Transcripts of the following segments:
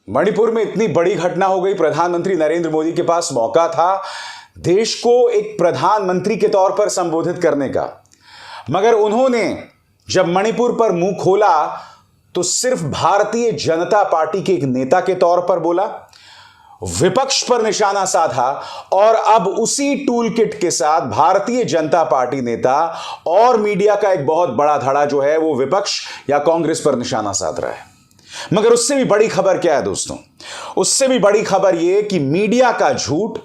मणिपुर में इतनी बड़ी घटना हो गई, प्रधानमंत्री नरेंद्र मोदी के पास मौका था देश को एक प्रधानमंत्री के तौर पर संबोधित करने का, मगर उन्होंने जब मणिपुर पर मुंह खोला तो सिर्फ भारतीय जनता पार्टी के एक नेता के तौर पर बोला, विपक्ष पर निशाना साधा और अब उसी टूल किट के साथ भारतीय जनता पार्टी नेता और मीडिया का एक बहुत बड़ा धड़ा जो है वो विपक्ष या कांग्रेस पर निशाना साध रहा है। मगर उससे भी बड़ी खबर क्या है दोस्तों? उससे भी बड़ी खबर यह कि मीडिया का झूठ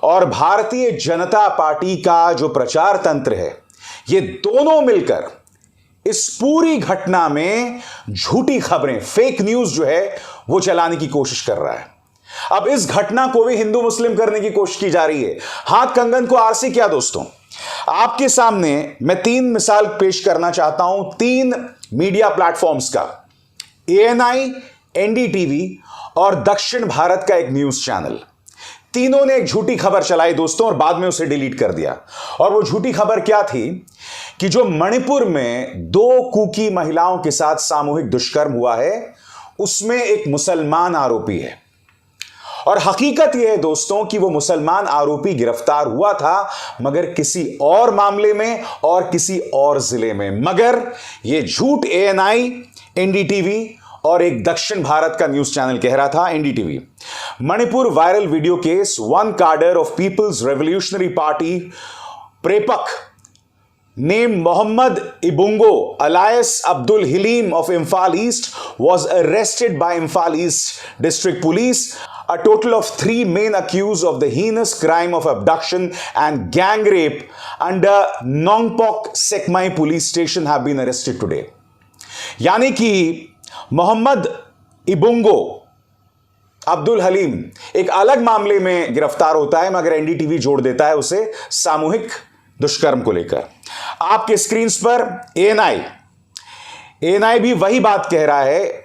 और भारतीय जनता पार्टी का जो प्रचार तंत्र है, ये दोनों मिलकर इस पूरी घटना में झूठी खबरें, फेक न्यूज जो है वो चलाने की कोशिश कर रहा है। अब इस घटना को भी हिंदू मुस्लिम करने की कोशिश की जा रही है। हाथ कंगन को आरसी क्या दोस्तों? आपके सामने मैं 3 मिसाल पेश करना चाहता हूं 3 मीडिया प्लेटफॉर्म्स का, ANI, NDTV और दक्षिण भारत का एक न्यूज चैनल। तीनों ने एक झूठी खबर चलाई दोस्तों और बाद में उसे डिलीट कर दिया। और वो झूठी खबर क्या थी कि जो मणिपुर में 2 कुकी महिलाओं के साथ सामूहिक दुष्कर्म हुआ है उसमें एक मुसलमान आरोपी है। और हकीकत यह है दोस्तों कि वो मुसलमान आरोपी गिरफ्तार हुआ था मगर किसी और मामले में और किसी और जिले में। मगर यह झूठ ANI, NDTV और एक दक्षिण भारत का न्यूज चैनल कह रहा था, NDTV। Manipur viral video case, 1 cadre of People's Revolutionary Party प्रेपक named Mohammed Ibungo alias Abdul Halim of Imphal East was arrested by Imphal East District Police. A total of 3 men accused of the heinous crime of abduction and gang rape under Nongpok Sekmai police station have been arrested today. यानी कि मोहम्मद इबुंगो अब्दुल हलीम एक अलग मामले में गिरफ्तार होता है मगर NDTV जोड़ देता है उसे सामूहिक दुष्कर्म को लेकर। आपके स्क्रीन पर ANI भी वही बात कह रहा है।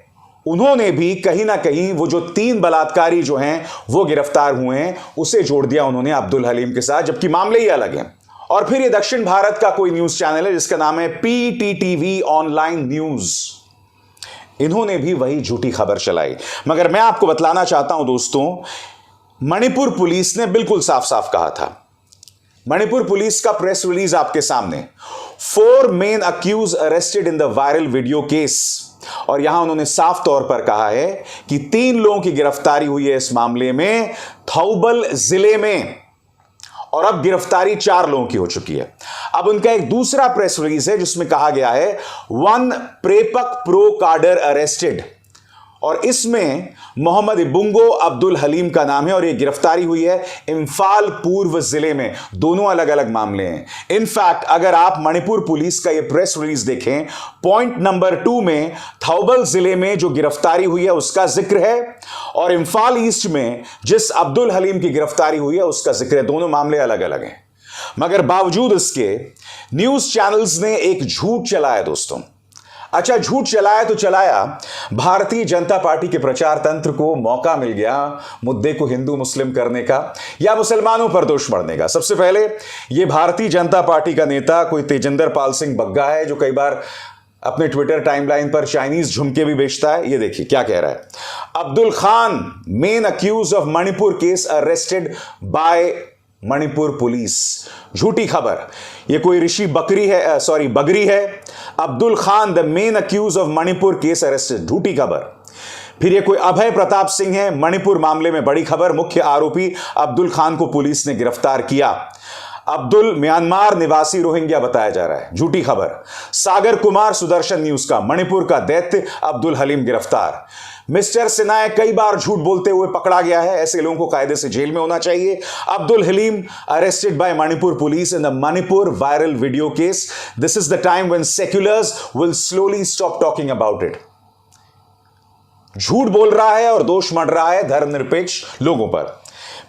उन्होंने भी कहीं ना कहीं वो जो 3 बलात्कारी जो हैं वो गिरफ्तार हुए हैं उसे जोड़ दिया उन्होंने अब्दुल हलीम के साथ, जबकि मामले ही अलग हैं। और फिर ये दक्षिण भारत का कोई न्यूज चैनल है जिसका नाम है PTTV ऑनलाइन न्यूज। इन्होंने भी वही झूठी खबर चलाई। मगर मैं आपको बतलाना चाहता हूं दोस्तों, मणिपुर पुलिस ने बिल्कुल साफ साफ कहा था। मणिपुर पुलिस का प्रेस रिलीज आपके सामने, 4 men accused arrested in the viral video case। और यहां उन्होंने साफ तौर पर कहा है कि 3 लोगों की गिरफ्तारी हुई है इस मामले में थौबल जिले में, और अब गिरफ्तारी 4 लोगों की हो चुकी है। अब उनका एक दूसरा प्रेस रिलीज है जिसमें कहा गया है 1 प्रेपक प्रो काडर अरेस्टेड, और इसमें मोहम्मद इबुंगो अब्दुल हलीम का नाम है और यह गिरफ्तारी हुई है इंफाल पूर्व जिले में। दोनों अलग अलग मामले हैं। इनफैक्ट अगर आप मणिपुर पुलिस का यह प्रेस रिलीज देखें, पॉइंट नंबर 2 में थौबल जिले में जो गिरफ्तारी हुई है उसका जिक्र है और इंफाल ईस्ट में जिस अब्दुल हलीम की गिरफ्तारी हुई है उसका जिक्र है। दोनों मामले अलग अलग हैं। मगर बावजूद इसके न्यूज चैनल्स ने एक झूठ चलाया दोस्तों। अच्छा, झूठ चलाया तो चलाया, भारतीय जनता पार्टी के प्रचार तंत्र को मौका मिल गया मुद्दे को हिंदू मुस्लिम करने का या मुसलमानों पर दोष मढ़ने का। सबसे पहले यह भारतीय जनता पार्टी का नेता कोई तेजिंदर पाल सिंह बग्गा है जो कई बार अपने ट्विटर टाइमलाइन पर चाइनीज झुमके भी बेचता है। ये देखिए क्या कह रहा है। Abdul Khan main accused of Manipur case arrested by Manipur police. झूठी खबर, ये कोई ऋषि बगरी है। Abdul Khan the main accused of Manipur case arrested, झूठी खबर। फिर ये कोई अभय प्रताप सिंह है, मणिपुर मामले में बड़ी खबर, मुख्य आरोपी अब्दुल खान को पुलिस ने गिरफ्तार किया। अब्दुल म्यांमार निवासी रोहिंग्या बताया जा रहा है, झूठी खबर। सागर कुमार सुदर्शन न्यूज का, मणिपुर का दैत्य अब्दुल हलीम गिरफ्तार। मिस्टर सिन्हा कई बार झूठ बोलते हुए पकड़ा गया है, ऐसे लोगों को कायदे से जेल में होना चाहिए। Abdul Halim arrested by Manipur police in the Manipur viral video case. This is the time when seculars will slowly stop talking about it. झूठ बोल रहा है और दोष मढ़ रहा है धर्मनिरपेक्ष लोगों पर।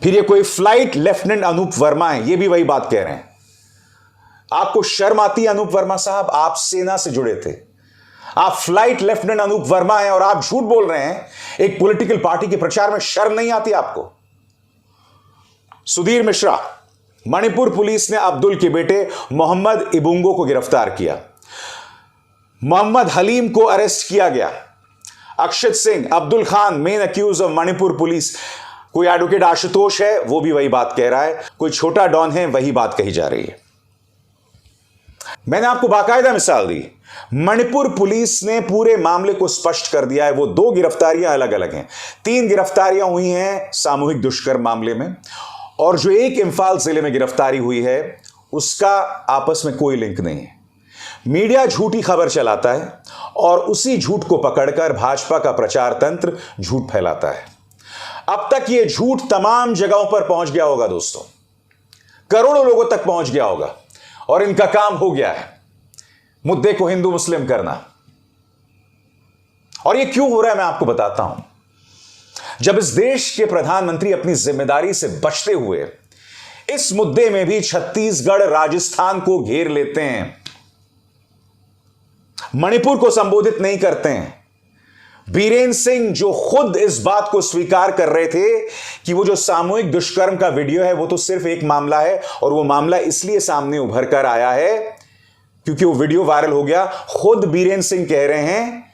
फिर ये कोई फ्लाइट लेफ्टिनेंट अनूप वर्मा है, ये भी वही बात कह रहे हैं। आपको शर्म आती है अनूप वर्मा साहब? आप सेना से जुड़े थे, आप फ्लाइट लेफ्टिनेंट अनूप वर्मा हैं और आप झूठ बोल रहे हैं एक पॉलिटिकल पार्टी के प्रचार में। शर्म नहीं आती आपको? सुधीर मिश्रा, मणिपुर पुलिस ने अब्दुल के बेटे मोहम्मद इबुंगो को गिरफ्तार किया। मोहम्मद हलीम को अरेस्ट किया गया। Akshit Singh, Abdul Khan main accused of Manipur police. कोई एडवोकेट आशुतोष है, वो भी वही बात कह रहा है। कोई छोटा डॉन है, वही बात कही जा रही है। मैंने आपको बाकायदा मिसाल दी। मणिपुर पुलिस ने पूरे मामले को स्पष्ट कर दिया है। वो 2 गिरफ्तारियां अलग अलग हैं। 3 गिरफ्तारियां हुई हैं सामूहिक दुष्कर्म मामले में, और जो एक इंफाल जिले में गिरफ्तारी हुई है उसका आपस में कोई लिंक नहीं है। मीडिया झूठी खबर चलाता है और उसी झूठ को पकड़कर भाजपा का प्रचार तंत्र झूठ फैलाता है। अब तक यह झूठ तमाम जगहों पर पहुंच गया होगा दोस्तों, करोड़ों लोगों तक पहुंच गया होगा, और इनका काम हो गया है मुद्दे को हिंदू मुस्लिम करना। और यह क्यों हो रहा है मैं आपको बताता हूं। जब इस देश के प्रधानमंत्री अपनी जिम्मेदारी से बचते हुए इस मुद्दे में भी छत्तीसगढ़ राजस्थान को घेर लेते हैं, मणिपुर को संबोधित नहीं करते हैं। बीरेन सिंह जो खुद इस बात को स्वीकार कर रहे थे कि वो जो सामूहिक दुष्कर्म का वीडियो है वो तो सिर्फ एक मामला है, और वो मामला इसलिए सामने उभर कर आया है क्योंकि वो वीडियो वायरल हो गया। खुद बीरेन सिंह कह रहे हैं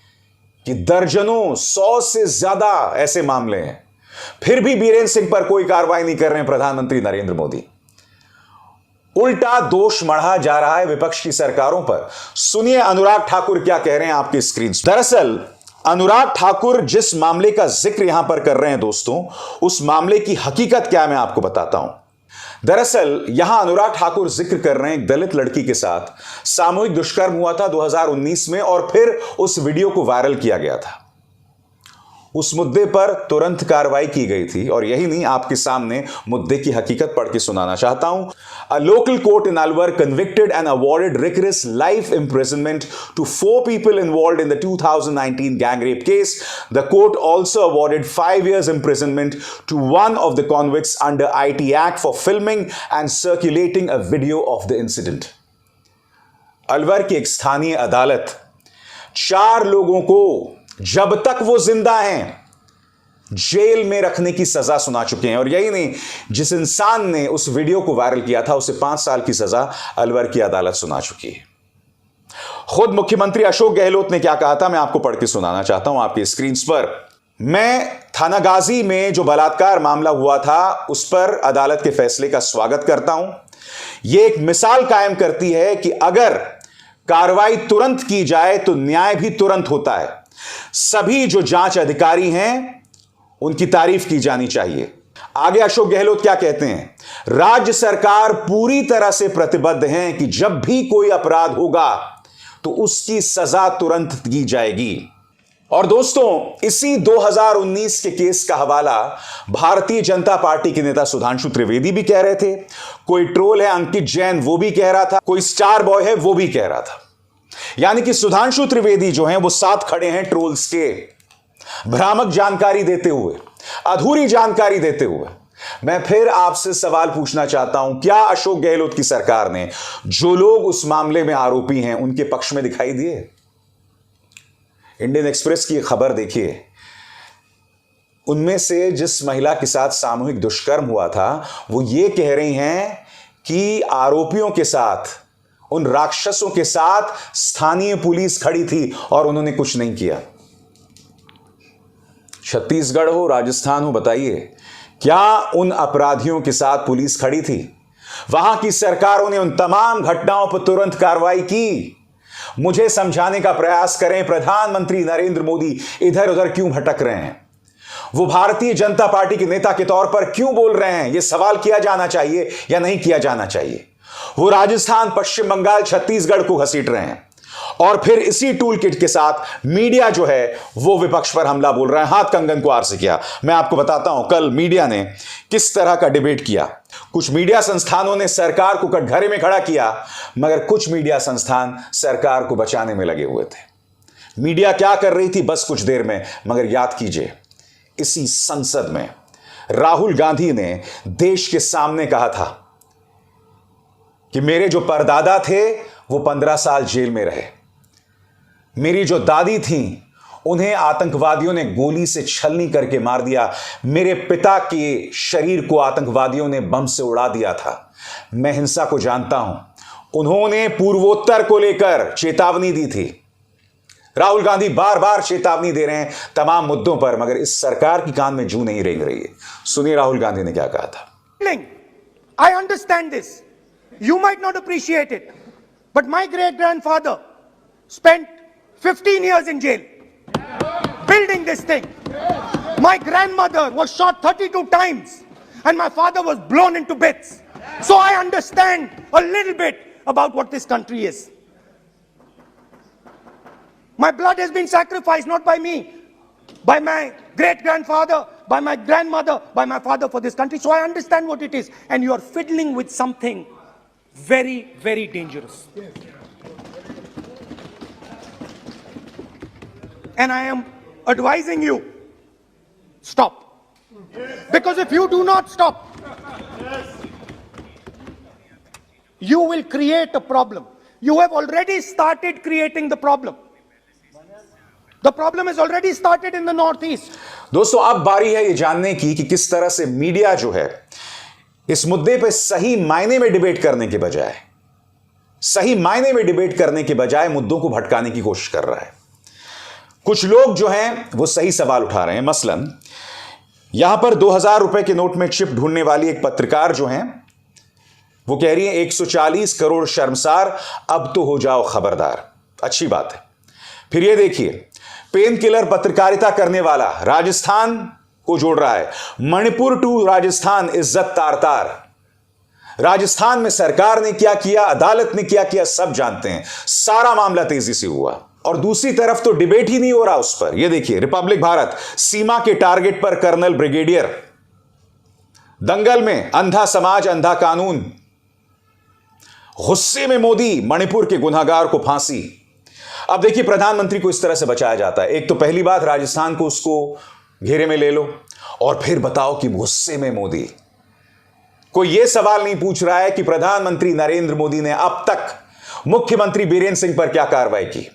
कि दर्जनों 100 से ज्यादा ऐसे मामले हैं, फिर भी बीरेन सिंह पर कोई कार्रवाई नहीं कर रहे हैं प्रधानमंत्री नरेंद्र मोदी। उल्टा दोष मढ़ा जा रहा है विपक्ष की सरकारों पर। सुनिए अनुराग ठाकुर क्या कह रहे हैं आपकी स्क्रीन पर। दरअसल अनुराग ठाकुर जिस मामले का जिक्र यहां पर कर रहे हैं दोस्तों, उस मामले की हकीकत क्या है मैं आपको बताता हूं। दरअसल यहां अनुराग ठाकुर जिक्र कर रहे हैं एक दलित लड़की के साथ सामूहिक दुष्कर्म हुआ था 2019 में, और फिर उस वीडियो को वायरल किया गया था। उस मुद्दे पर तुरंत कार्रवाई की गई थी, और यही नहीं, आपके सामने मुद्दे की हकीकत पढ़ के सुनाना चाहता हूं। A local court in Alwar convicted and awarded rigorous life imprisonment to 4 people involved in the 2019 gang rape case. The court also awarded 5 years imprisonment to one of the convicts under IT Act for filming and circulating a video of the incident. Alwar की एक स्थानीय अदालत 4 लोगों को जब तक वो जिंदा हैं जेल में रखने की सजा सुना चुके हैं। और यही नहीं, जिस इंसान ने उस वीडियो को वायरल किया था उसे 5 साल की सजा अलवर की अदालत सुना चुकी है। खुद मुख्यमंत्री अशोक गहलोत ने क्या कहा था मैं आपको पढ़ के सुनाना चाहता हूं आपकी स्क्रीन पर। मैं थानागाजी में जो बलात्कार मामला हुआ था उस पर अदालत के फैसले का स्वागत करता हूं। यह एक मिसाल कायम करती है कि अगर कार्रवाई तुरंत की जाए तो न्याय भी तुरंत होता है। सभी जो जांच अधिकारी हैं उनकी तारीफ की जानी चाहिए। आगे अशोक गहलोत क्या कहते हैं, राज्य सरकार पूरी तरह से प्रतिबद्ध है कि जब भी कोई अपराध होगा तो उसकी सजा तुरंत दी जाएगी। और दोस्तों इसी 2019 के केस का हवाला भारतीय जनता पार्टी के नेता सुधांशु त्रिवेदी भी कह रहे थे, कोई ट्रोल है अंकित जैन वो भी कह रहा था, कोई स्टार बॉय है वो भी कह रहा था। यानी कि सुधांशु त्रिवेदी जो हैं वो साथ खड़े हैं ट्रोल्स के, भ्रामक जानकारी देते हुए, अधूरी जानकारी देते हुए। मैं फिर आपसे सवाल पूछना चाहता हूं, क्या अशोक गहलोत की सरकार ने जो लोग उस मामले में आरोपी हैं उनके पक्ष में दिखाई दिए? इंडियन एक्सप्रेस की खबर देखिए, उनमें से जिस महिला के साथ सामूहिक दुष्कर्म हुआ था वो ये कह रही हैं कि आरोपियों के साथ, उन राक्षसों के साथ स्थानीय पुलिस खड़ी थी और उन्होंने कुछ नहीं किया। छत्तीसगढ़ हो राजस्थान हो, बताइए क्या उन अपराधियों के साथ पुलिस खड़ी थी? वहां की सरकारों ने उन तमाम घटनाओं पर तुरंत कार्रवाई की। मुझे समझाने का प्रयास करें, प्रधानमंत्री नरेंद्र मोदी इधर उधर क्यों भटक रहे हैं? वो भारतीय जनता पार्टी के नेता के तौर पर क्यों बोल रहे हैं? यह सवाल किया जाना चाहिए या नहीं किया जाना चाहिए? वो राजस्थान, पश्चिम बंगाल, छत्तीसगढ़ को घसीट रहे हैं, और फिर इसी टूल किट के साथ मीडिया जो है वो विपक्ष पर हमला बोल रहा है। हाथ कंगन को आर से किया। मैं आपको बताता हूं कल मीडिया ने किस तरह का डिबेट किया। कुछ मीडिया संस्थानों ने सरकार को कटघरे में खड़ा किया, मगर कुछ मीडिया संस्थान सरकार को बचाने में लगे हुए थे। मीडिया क्या कर रही थी बस कुछ देर में, मगर याद कीजिए इसी संसद में राहुल गांधी ने देश के सामने कहा था कि मेरे जो परदादा थे वो 15 साल जेल में रहे, मेरी जो दादी थी उन्हें आतंकवादियों ने गोली से छलनी करके मार दिया, मेरे पिता के शरीर को आतंकवादियों ने बम से उड़ा दिया था। मैं हिंसा को जानता हूं। उन्होंने पूर्वोत्तर को लेकर चेतावनी दी थी। राहुल गांधी बार बार चेतावनी दे रहे हैं तमाम मुद्दों पर, मगर इस सरकार की कान में जू नहीं रेंग रही है। सुनिए राहुल गांधी ने क्या कहा था। I understand this. You might not appreciate it, but my great-grandfather spent 15 years in jail building this thing. My grandmother was shot 32 times and my father was blown into bits. So I understand a little bit about what this country is. My blood has been sacrificed not by me, by my great-grandfather, by my grandmother, by my father for this country. So I understand what it is. And you are fiddling with something very, very dangerous. And I am advising you, stop. Because if you do not stop, you will create a problem. You have already started creating the problem. The problem has already started in the northeast. दोस्तों अब बारी है ये जानने की कि किस तरह से मीडिया जो है इस मुद्दे पे सही मायने में डिबेट करने के बजाय मुद्दों को भटकाने की कोशिश कर रहा है। कुछ लोग जो हैं वो सही सवाल उठा रहे हैं। मसलन यहां पर 2000 रुपए के नोट में चिप ढूंढने वाली एक पत्रकार जो हैं वो कह रही है 140 करोड़ शर्मसार, अब तो हो जाओ खबरदार। अच्छी बात है। फिर ये देखिए, पेन किलर पत्रकारिता करने वाला राजस्थान को जोड़ रहा है। मणिपुर टू राजस्थान इज्जत तार तार। राजस्थान में सरकार ने क्या किया, अदालत ने क्या किया, सब जानते हैं। सारा मामला तेजी से हुआ और दूसरी तरफ तो डिबेट ही नहीं हो रहा उस पर। यह देखिए, रिपब्लिक भारत, सीमा के टारगेट पर कर्नल ब्रिगेडियर, दंगल में अंधा समाज अंधा कानून, गुस्से में मोदी, मणिपुर के गुनहगार को फांसी। अब देखिए, प्रधानमंत्री को इस तरह से बचाया जाता है। एक तो पहली बात, राजस्थान को उसको घेरे में ले लो और फिर बताओ कि गुस्से में मोदी। कोई यह सवाल नहीं पूछ रहा है कि प्रधानमंत्री नरेंद्र मोदी ने अब तक मुख्यमंत्री बीरेंद्र सिंह पर क्या कार्रवाई की।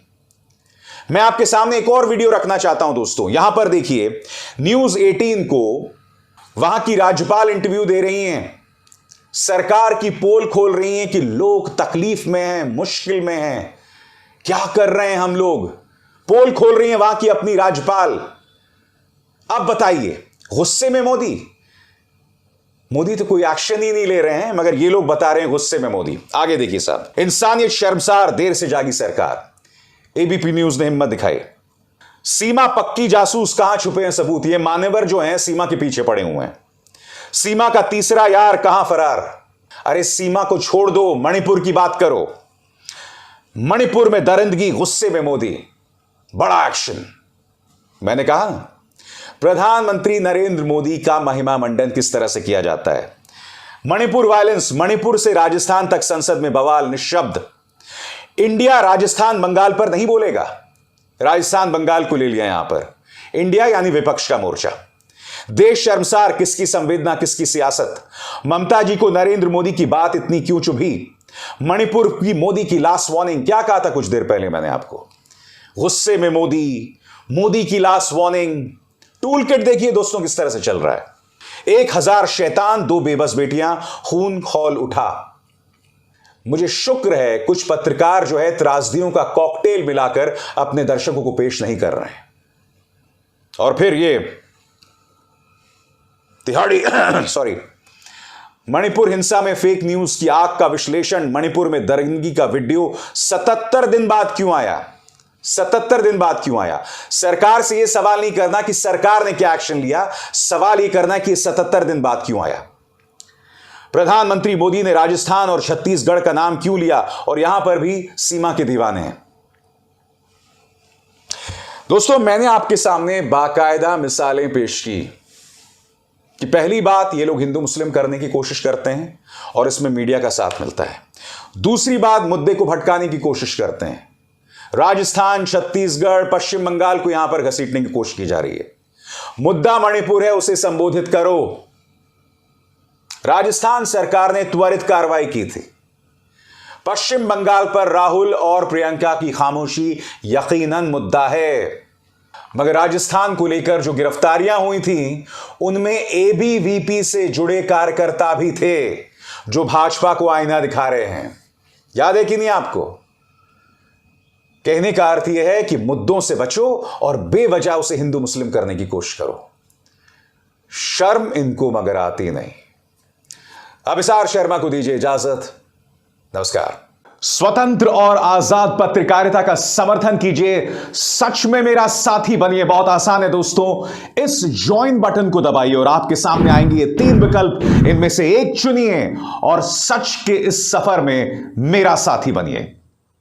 मैं आपके सामने एक और वीडियो रखना चाहता हूं दोस्तों। यहां पर देखिए, न्यूज 18 को वहां की राज्यपाल इंटरव्यू दे रही हैं, सरकार की पोल खोल रही हैं कि लोग तकलीफ में हैं, मुश्किल में हैं, क्या कर रहे हैं हम लोग। पोल खोल रही हैं वहां की अपनी राज्यपाल। अब बताइए, गुस्से में मोदी तो कोई एक्शन ही नहीं ले रहे हैं, मगर ये लोग बता रहे हैं गुस्से में मोदी। आगे देखिए साहब, इंसानियत शर्मसार, देर से जागी सरकार। एबीपी न्यूज ने हिम्मत दिखाई। सीमा पक्की, जासूस कहां छुपे हैं सबूत। ये मान्यवर जो हैं सीमा के पीछे पड़े हुए हैं। सीमा का तीसरा यार कहां फरार। अरे सीमा को छोड़ दो, मणिपुर की बात करो। मणिपुर में दरिंदगी, गुस्से में मोदी, बड़ा एक्शन। मैंने कहा प्रधानमंत्री नरेंद्र मोदी का महिमा मंडन किस तरह से किया जाता है। मणिपुर वायलेंस, मणिपुर से राजस्थान तक संसद में बवाल, निशब्द। इंडिया राजस्थान बंगाल पर नहीं बोलेगा। राजस्थान बंगाल को ले लिया यहां पर। इंडिया यानी विपक्ष का मोर्चा। देश शर्मसार, किसकी संवेदना, किसकी सियासत। ममता जी को नरेंद्र मोदी की बात इतनी क्यों चुभी। मणिपुर की मोदी की लास्ट वार्निंग, क्या कहा था कुछ देर पहले मैंने आपको। गुस्से में मोदी की लास्ट वार्निंग। टूल किट देखिए दोस्तों किस तरह से चल रहा है। 1000 शैतान, 2 बेबस बेटियां, खून खौल उठा। मुझे शुक्र है कुछ पत्रकार जो है त्रासदियों का कॉकटेल मिलाकर अपने दर्शकों को पेश नहीं कर रहे हैं। और फिर ये तिहाड़ी सॉरी, मणिपुर हिंसा में फेक न्यूज की आग का विश्लेषण। मणिपुर में दरिंदगी का वीडियो 77 दिन बाद क्यों आया। 77 दिन बाद क्यों आया। सरकार से यह सवाल नहीं करना कि सरकार ने क्या एक्शन लिया, सवाल यह करना कि 77 दिन बाद क्यों आया। प्रधानमंत्री मोदी ने राजस्थान और छत्तीसगढ़ का नाम क्यों लिया, और यहां पर भी सीमा के दीवाने हैं। दोस्तों, मैंने आपके सामने बाकायदा मिसालें पेश की कि पहली बात, ये लोग हिंदू मुस्लिम करने की कोशिश करते हैं और इसमें मीडिया का साथ मिलता है। दूसरी बात, मुद्दे को भटकाने की कोशिश करते हैं। राजस्थान, छत्तीसगढ़, पश्चिम बंगाल को यहां पर घसीटने की कोशिश की जा रही है। मुद्दा मणिपुर है, उसे संबोधित करो। राजस्थान सरकार ने त्वरित कार्रवाई की थी। पश्चिम बंगाल पर राहुल और प्रियंका की खामोशी यकीनन मुद्दा है, मगर राजस्थान को लेकर जो गिरफ्तारियां हुई थी उनमें एबीवीपी से जुड़े कार्यकर्ता भी थे जो भाजपा को आईना दिखा रहे हैं। याद है कि नहीं आपको। कहने का अर्थ यह है कि मुद्दों से बचो और बेवजह उसे हिंदू मुस्लिम करने की कोशिश करो। शर्म इनको मगर आती नहीं। अभिसार शर्मा को दीजिए इजाजत। नमस्कार। स्वतंत्र और आजाद पत्रकारिता का समर्थन कीजिए, सच में मेरा साथी बनिए। बहुत आसान है दोस्तों, इस ज्वाइन बटन को दबाइए और आपके सामने आएंगे ये 3 विकल्प, इनमें से एक चुनिए और सच के इस सफर में मेरा साथी बनिए।